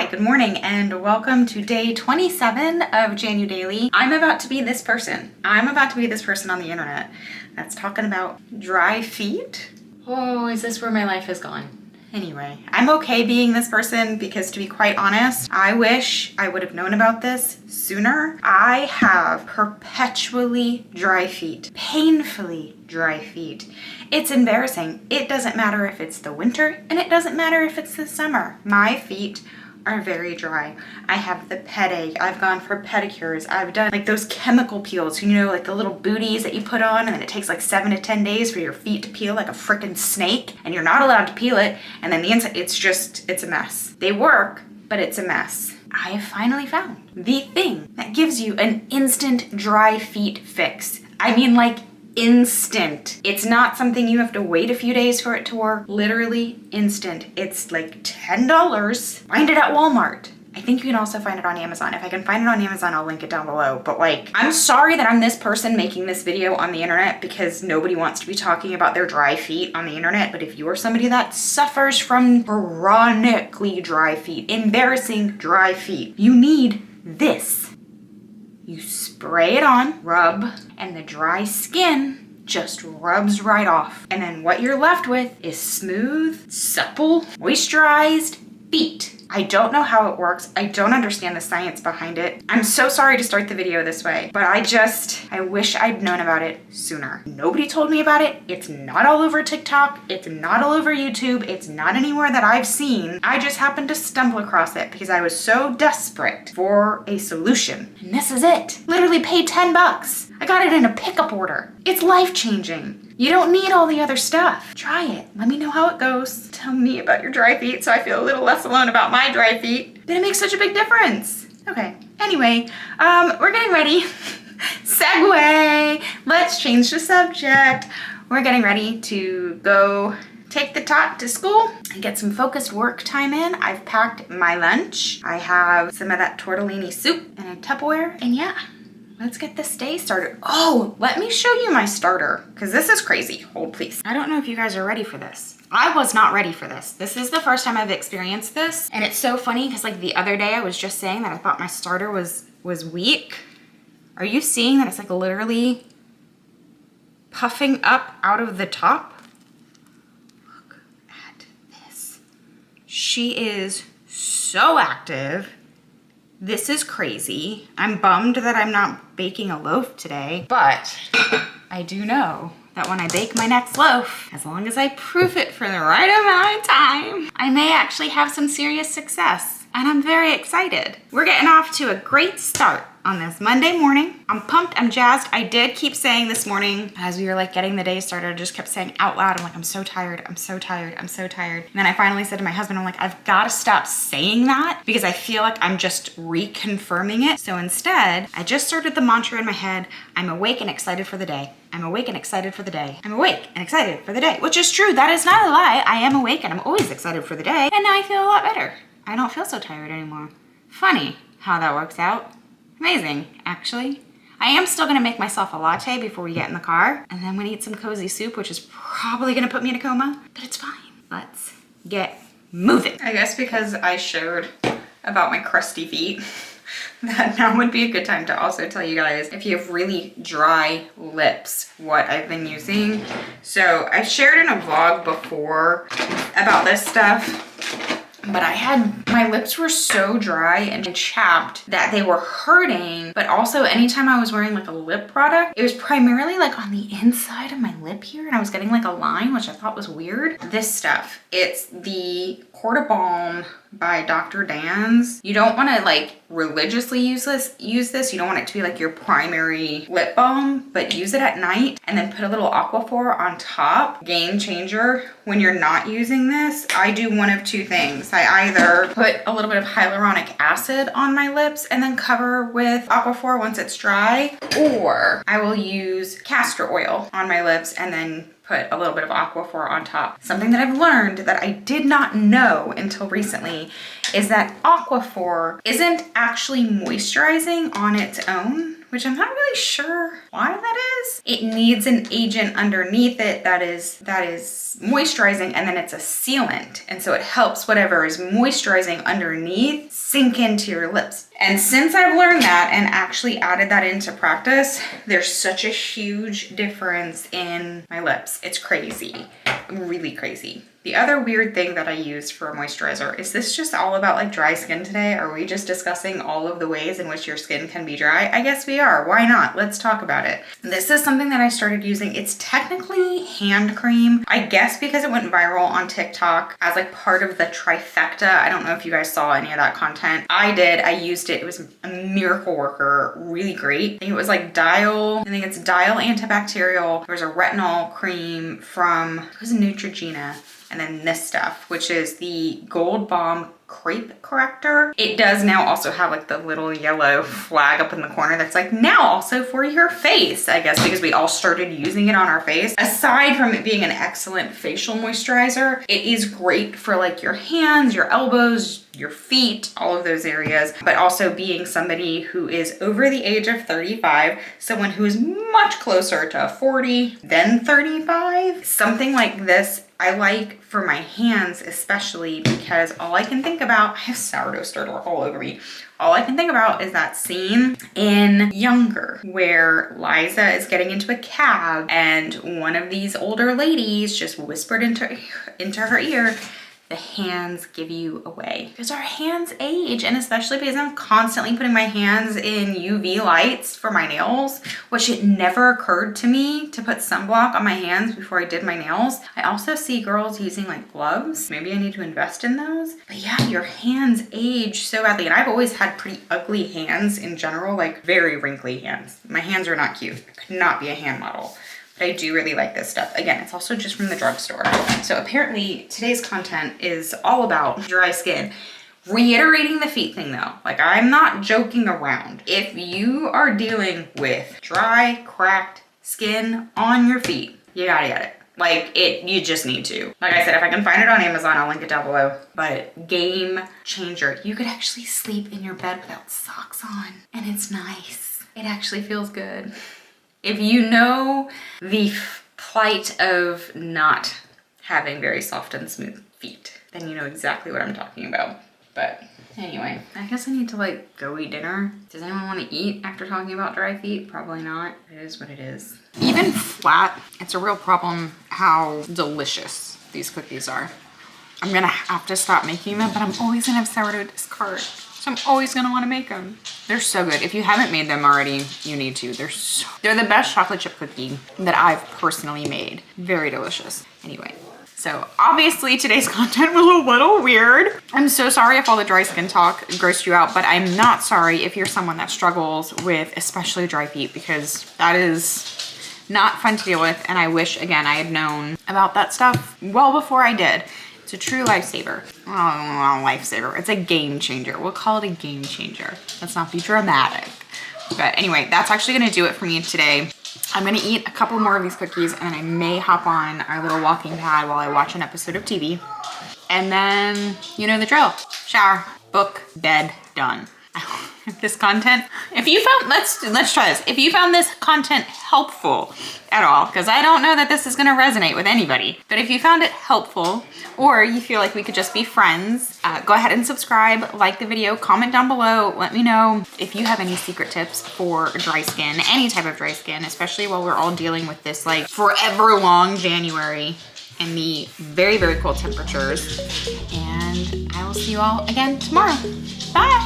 Hi, good morning, and welcome to day 27 of JanuDAILY. I'm about to be this person. I'm about to be this person on the internet that's talking about dry feet. Oh, is this where my life has gone? Anyway, I'm okay being this person because, to be quite honest, I wish I would have known about this sooner. I have perpetually dry feet, painfully dry feet. It's embarrassing. It doesn't matter if it's the winter and it doesn't matter if it's the summer. My feet are very dry. I have the ped. I've gone for pedicures. I've done like those chemical peels, you know, like the little booties that you put on, and then it takes like 7 to 10 days for your feet to peel like a freaking snake, and you're not allowed to peel it. And then the inside, it's a mess. They work, but it's a mess. I have finally found the thing that gives you an instant dry feet fix. I mean, like, instant. It's not something you have to wait a few days for it to work. Literally instant. It's like $10. Find it at Walmart. I think you can also find it on Amazon. If I can find it on Amazon, I'll link it down below. But like, I'm sorry that I'm this person making this video on the internet because nobody wants to be talking about their dry feet on the internet. But if you are somebody that suffers from chronically dry feet, embarrassing dry feet, you need this. You spray it on, rub, and the dry skin just rubs right off. And then what you're left with is smooth, supple, moisturized feet. I don't know how it works. I don't understand the science behind it. I'm so sorry to start the video this way, but I wish I'd known about it sooner. Nobody told me about it. It's not all over TikTok. It's not all over YouTube. It's not anywhere that I've seen. I just happened to stumble across it because I was so desperate for a solution. And this is it. Literally paid 10 bucks. I got it in a pickup order. It's life-changing. You don't need all the other stuff. Try it. Let me know how it goes. Tell me about your dry feet so I feel a little less alone about my dry feet. But it makes such a big difference. Okay, anyway, we're getting ready. Segue. Let's change the subject. We're getting ready to go take the tot to school and get some focused work time in. I've packed my lunch. I have some of that tortellini soup in a Tupperware, and yeah. Let's get this day started. Oh, let me show you my starter, because this is crazy. Hold, please. I don't know if you guys are ready for this. I was not ready for this. This is the first time I've experienced this. And it's so funny because like the other day I was just saying that I thought my starter was weak. Are you seeing that it's like literally puffing up out of the top? Look at this. She is so active. This is crazy. I'm bummed that I'm not baking a loaf today, but I do know that when I bake my next loaf, as long as I proof it for the right amount of time, I may actually have some serious success. And I'm very excited. We're getting off to a great start on this Monday morning. I'm pumped, I'm jazzed. I did keep saying this morning, as we were like getting the day started, I just kept saying out loud, I'm like, I'm so tired, I'm so tired, I'm so tired. And then I finally said to my husband, I'm like, I've got to stop saying that because I feel like I'm just reconfirming it. So instead, I just started the mantra in my head, I'm awake and excited for the day. I'm awake and excited for the day. I'm awake and excited for the day, which is true. That is not a lie. I am awake and I'm always excited for the day. And now I feel a lot better. I don't feel so tired anymore. Funny how that works out. Amazing, actually. I am still gonna make myself a latte before we get in the car, and then I'm gonna eat some cozy soup, which is probably gonna put me in a coma, but it's fine. Let's get moving. I guess because I shared about my crusty feet, that now would be a good time to also tell you guys, if you have really dry lips, what I've been using. So I shared in a vlog before about this stuff, but my lips were so dry and chapped that they were hurting. But also anytime I was wearing like a lip product, it was primarily like on the inside of my lip here, and I was getting like a line, which I thought was weird. This stuff, it's the Corda Balm by Dr. Dan's. You don't want to like religiously use this. You don't want it to be like your primary lip balm, but use it at night and then put a little Aquaphor on top. Game changer when you're not using this. I do one of two things. I either put a little bit of hyaluronic acid on my lips and then cover with Aquaphor once it's dry, or I will use castor oil on my lips and then put a little bit of Aquaphor on top. Something that I've learned that I did not know until recently is that Aquaphor isn't actually moisturizing on its own which I'm not really sure why that is. It needs an agent underneath it that is moisturizing, and then it's a sealant. And so it helps whatever is moisturizing underneath sink into your lips. And since I've learned that and actually added that into practice, there's such a huge difference in my lips. It's crazy, really crazy. The other weird thing that I use for a moisturizer, is this just all about like dry skin today? Are we just discussing all of the ways in which your skin can be dry? I guess we are. Why not? Let's talk about it. This is something that I started using. It's technically hand cream. I guess because it went viral on TikTok as like part of the trifecta. I don't know if you guys saw any of that content. I did. I used it. It was a miracle worker. Really great. I think it was like DITL. I think it's DITL antibacterial. There's a retinol cream from, it was Neutrogena. And then this stuff, which is the Gold Balm Crepe Corrector. It does now also have like the little yellow flag up in the corner that's like now also for your face, I guess, because we all started using it on our face. Aside from it being an excellent facial moisturizer, it is great for like your hands, your elbows, your feet, all of those areas, but also being somebody who is over the age of 35, someone who is much closer to 40 than 35, something like this I like for my hands, especially because all I can think about, I have sourdough starter all over me. All I can think about is that scene in Younger where Liza is getting into a cab and one of these older ladies just whispered into her ear, the hands give you away. Because our hands age, and especially because I'm constantly putting my hands in UV lights for my nails, which it never occurred to me to put sunblock on my hands before I did my nails. I also see girls using like gloves. Maybe I need to invest in those. But yeah, your hands age so badly. And I've always had pretty ugly hands in general, like very wrinkly hands. My hands are not cute. I could not be a hand model. I do really like this stuff. Again, it's also just from the drugstore. So apparently today's content is all about dry skin. Reiterating the feet thing though, like I'm not joking around. If you are dealing with dry, cracked skin on your feet, you gotta get it. Like you just need to. Like I said, if I can find it on Amazon, I'll link it down below. But game changer. You could actually sleep in your bed without socks on and it's nice. It actually feels good. If you know the plight of not having very soft and smooth feet, then you know exactly what I'm talking about. But anyway, I guess I need to like go eat dinner. Does anyone want to eat after talking about dry feet? Probably not. It is what it is. Even flat, it's a real problem how delicious these cookies are. I'm gonna have to stop making them, but I'm always gonna have sourdough discard. So I'm always gonna wanna make them. They're so good. If you haven't made them already, you need to. They're the best chocolate chip cookie that I've personally made. Very delicious. Anyway, so obviously today's content was a little weird. I'm so sorry if all the dry skin talk grossed you out, but I'm not sorry if you're someone that struggles with especially dry feet, because that is not fun to deal with. And I wish, again, I had known about that stuff well before I did. It's a true lifesaver. Oh, lifesaver. It's a game changer. We'll call it a game changer. Let's not be dramatic. But anyway, that's actually gonna do it for me today. I'm gonna eat a couple more of these cookies and then I may hop on our little walking pad while I watch an episode of TV. And then, you know the drill. Shower, book, bed, done. This content, if you found, let's try this. If you found this content helpful at all, because I don't know that this is gonna resonate with anybody, but if you found it helpful, or you feel like we could just be friends, go ahead and subscribe, like the video, comment down below. Let me know if you have any secret tips for dry skin, any type of dry skin, especially while we're all dealing with this like forever long January and the very, very cold temperatures. And I will see you all again tomorrow. Bye.